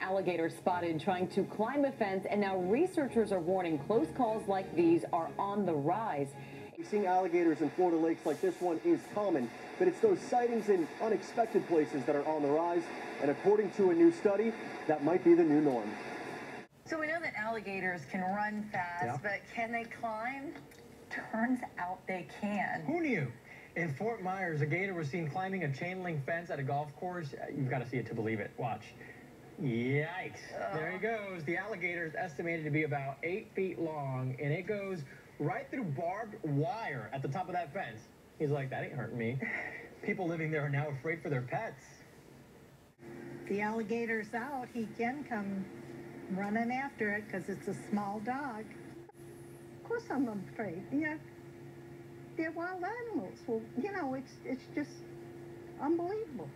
Alligator spotted trying to climb a fence, and now researchers are warning close calls like these are on the rise. Seeing alligators in Florida lakes like this one is common, but it's those sightings in unexpected places that are on the rise, and according to a new study, that might be the new norm. So we know that alligators can run fast, but can they climb? Turns out they can. Who knew? In Fort Myers, a gator was seen climbing a chain link fence at a golf course. You've got to see it to believe it. Watch. Yikes. There he goes. The alligator is estimated to be about 8 feet long, and it goes right through barbed wire at the top of that fence. He's like, that ain't hurting me. People living there are now afraid for their pets. The alligator's out. He can come running after it because it's a small dog. Of course I'm afraid. Yeah, they're wild animals. Well, you know, it's just unbelievable.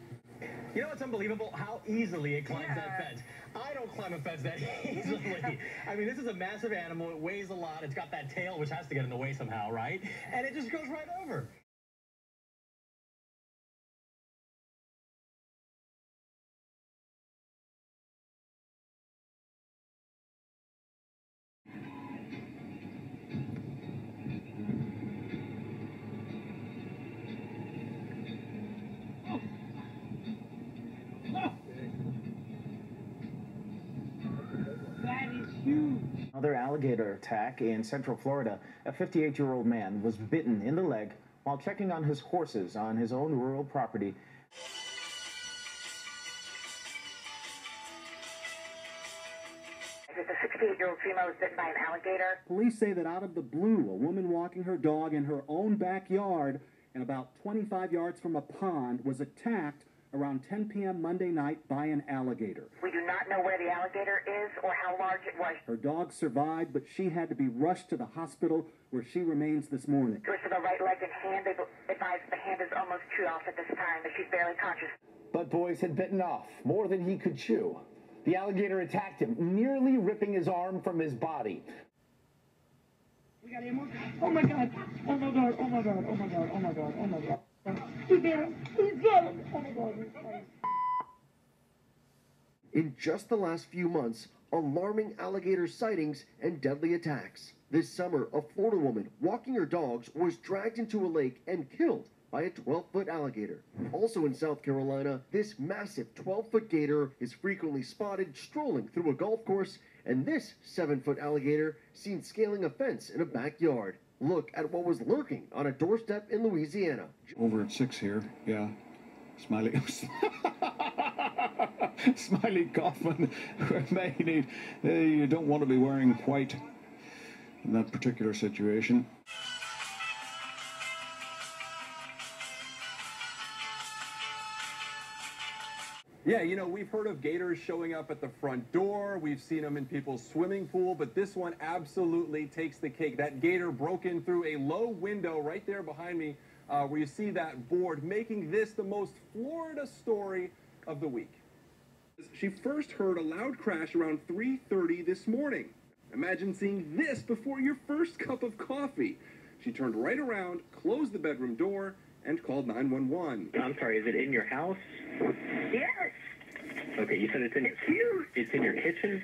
You know what's unbelievable? How easily it climbs that fence. I don't climb a fence that easily. I mean, this is a massive animal. It weighs a lot. It's got that tail, which has to get in the way somehow, right? And it just goes right over. Another alligator attack in Central Florida. A 58-year-old man was bitten in the leg while checking on his horses on his own rural property. The 68-year-old female was bitten by an alligator. Police say that out of the blue, a woman walking her dog in her own backyard and about 25 yards from a pond was attacked around 10 p.m. Monday night by an alligator. We do not know where the alligator is or how large it was. Her dog survived, but she had to be rushed to the hospital where she remains this morning. It was to the right leg and hand. They advise the hand is almost chewed off at this time, but she's barely conscious. But Boyce had bitten off more than he could chew. The alligator attacked him, nearly ripping his arm from his body. We got him. Oh my God! Oh my God! Oh my God! Oh my God! Oh my God! Oh my God! He got him! He got him! Oh my God! In just the last few months, alarming alligator sightings and deadly attacks. This summer, a Florida woman walking her dogs was dragged into a lake and killed by a 12-foot alligator. Also in South Carolina, this massive 12-foot gator is frequently spotted strolling through a golf course, and this 7-foot alligator seen scaling a fence in a backyard. Look at what was lurking on a doorstep in Louisiana. Over at 6 here, yeah. Smiley. Smiley Kaufman may need. You don't want to be wearing white in that particular situation. Yeah, you know, we've heard of gators showing up at the front door. We've seen them in people's swimming pool, but this one absolutely takes the cake. That gator broke in through a low window right there behind me, where you see that board, making this the most Florida story of the week. She first heard a loud crash around 3:30 this morning. Imagine seeing this before your first cup of coffee. She turned right around, closed the bedroom door, and called 911. I'm sorry, is it in your house? Yes. Okay, you said it's in it's in your kitchen?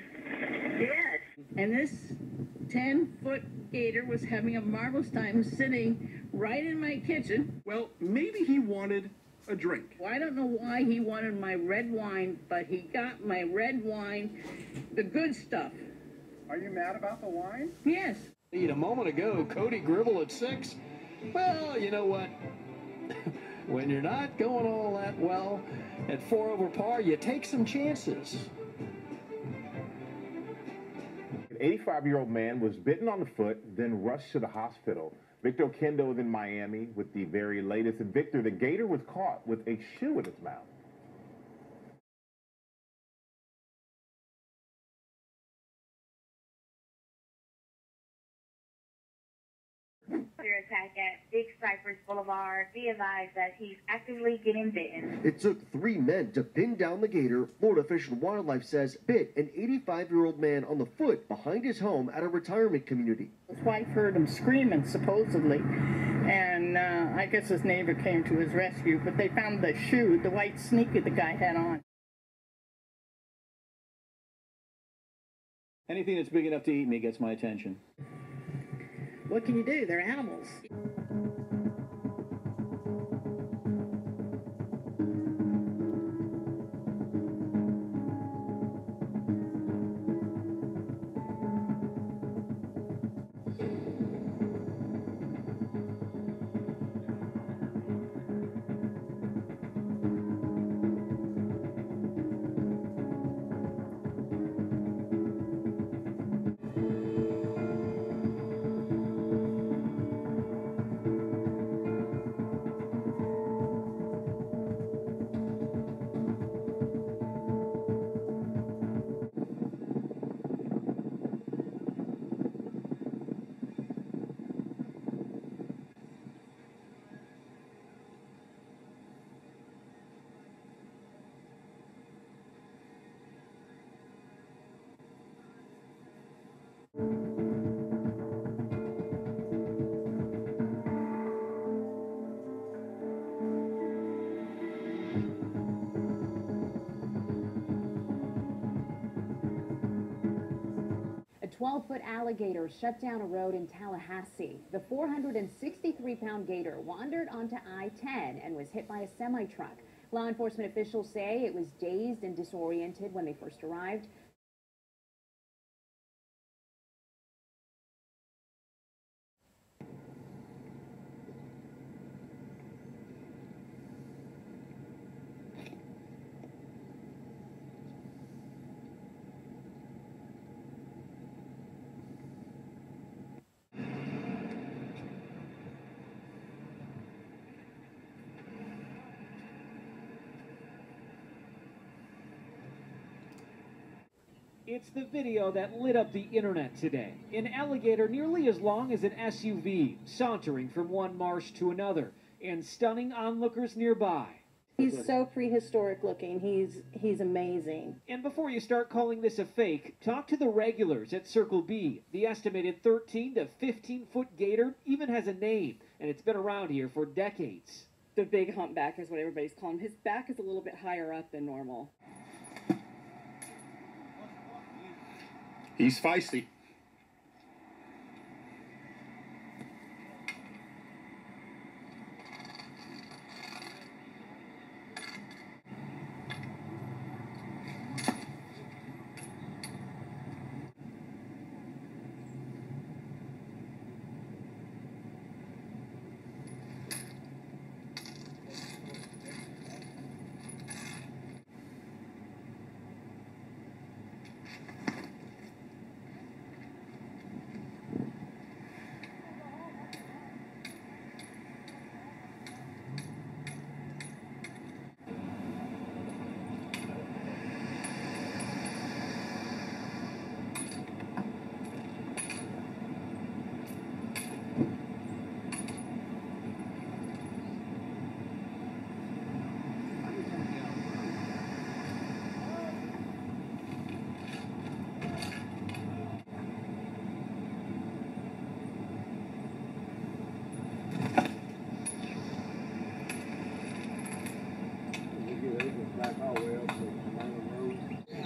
Yes. And this 10-foot gator was having a marvelous time sitting right in my kitchen. Well, maybe he wanted a drink. Well, I don't know why he wanted my red wine, but he got my red wine, the good stuff. Are you mad about the wine? Yes. A moment ago, Cody Gribble at 6. Well, you know what? When you're not going all that well at 4 over par, you take some chances. An 85-year-old man was bitten on the foot, then rushed to the hospital. Victor Kendo is in Miami with the very latest. And Victor, the gator was caught with a shoe in its mouth. Attack at Big Cypress Boulevard. Be advised that he's actively getting bitten. It took 3 men to pin down the gator. Florida Fish and Wildlife says bit an 85-year-old man on the foot behind his home at a retirement community. His wife heard him screaming, supposedly, and I guess his neighbor came to his rescue, but they found the shoe, the white sneaker the guy had on. Anything that's big enough to eat me gets my attention. What can you do? They're animals. A 12-foot alligator shut down a road in Tallahassee. The 463-pound gator wandered onto I-10 and was hit by a semi-truck. Law enforcement officials say it was dazed and disoriented when they first arrived. It's the video that lit up the internet today. An alligator nearly as long as an SUV, sauntering from one marsh to another, and stunning onlookers nearby. He's so prehistoric looking. He's amazing. And before you start calling this a fake, talk to the regulars at Circle B. The estimated 13 to 15-foot gator even has a name, and it's been around here for decades. The big humpback is what everybody's calling him. His back is a little bit higher up than normal. He's feisty.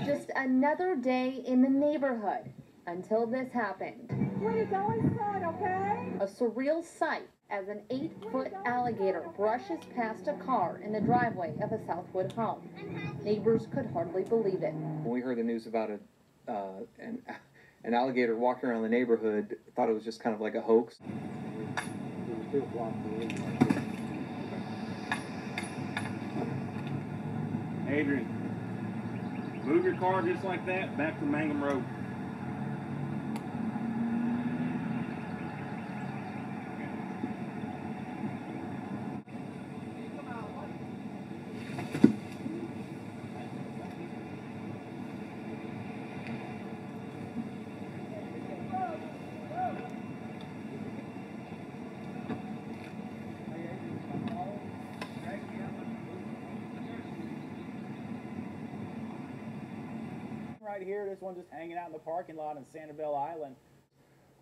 Just another day in the neighborhood until this happened. Sweetie, go inside, okay? A surreal sight as an 8-foot alligator brushes past a car in the driveway of a Southwood home. Neighbors could hardly believe it. When we heard the news about an alligator walking around the neighborhood, thought it was just kind of like a hoax. Adrian, move your car just like that back to Mangum Road. Right here, this one just hanging out in the parking lot in Sanibel Island.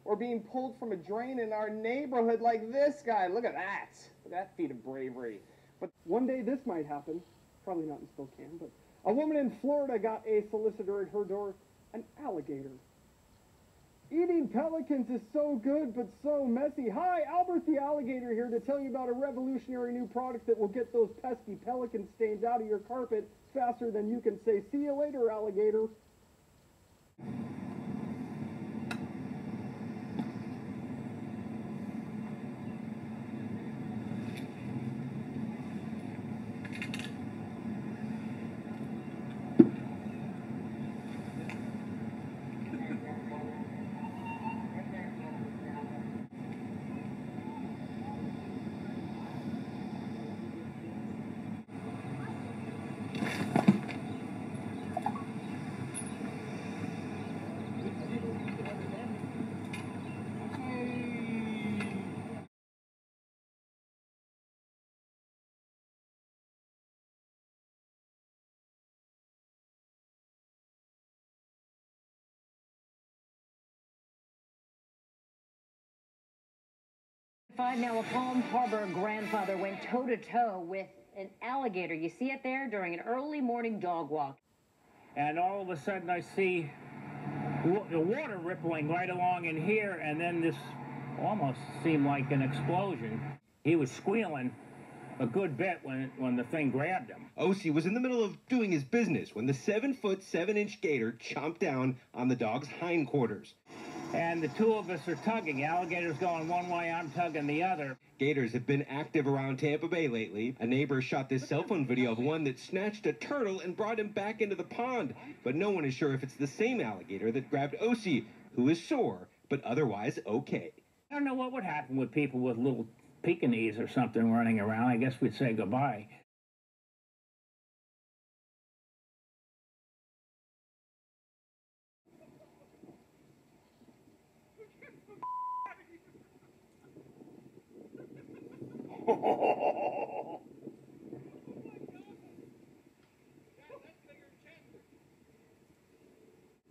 Or being pulled from a drain in our neighborhood like this guy. Look at that. Look at that feat of bravery. But one day this might happen. Probably not in Spokane, but a woman in Florida got a solicitor at her door, an alligator. Eating pelicans is so good, but so messy. Hi, Albert the Alligator here to tell you about a revolutionary new product that will get those pesky pelican stains out of your carpet faster than you can say, "See you later, alligator." Now, a Palm Harbor grandfather went toe-to-toe with an alligator. You see it there during an early morning dog walk. And all of a sudden I see the water rippling right along in here, and then this almost seemed like an explosion. He was squealing a good bit when the thing grabbed him. Osi was in the middle of doing his business when the 7-foot, 7-inch gator chomped down on the dog's hindquarters. And the two of us are tugging. The alligator's going one way, I'm tugging the other. Gators have been active around Tampa Bay lately. A neighbor shot this cell phone video of one that snatched a turtle and brought him back into the pond. But no one is sure if it's the same alligator that grabbed Osi, who is sore, but otherwise okay. I don't know what would happen with people with little Pekingese or something running around. I guess we'd say goodbye.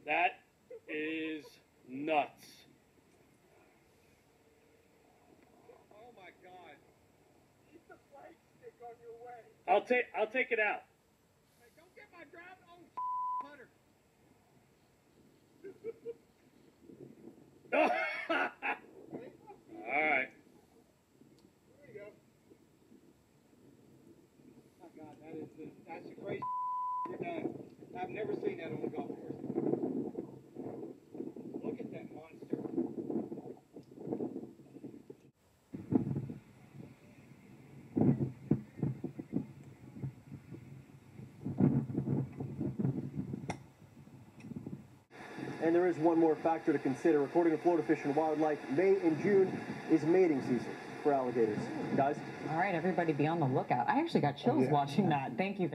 That is nuts. Oh my God! Keep the flagstick on your way. I'll take it out. Hey, don't get my drop. Oh, putter. All right. There you go. Oh God, that's a crazy. You're done. I've never seen that on the golf course. Look at that monster. And there is one more factor to consider. According to Florida Fish and Wildlife, May and June is mating season for alligators. Guys? All right, everybody be on the lookout. I actually got chills watching that. Thank you.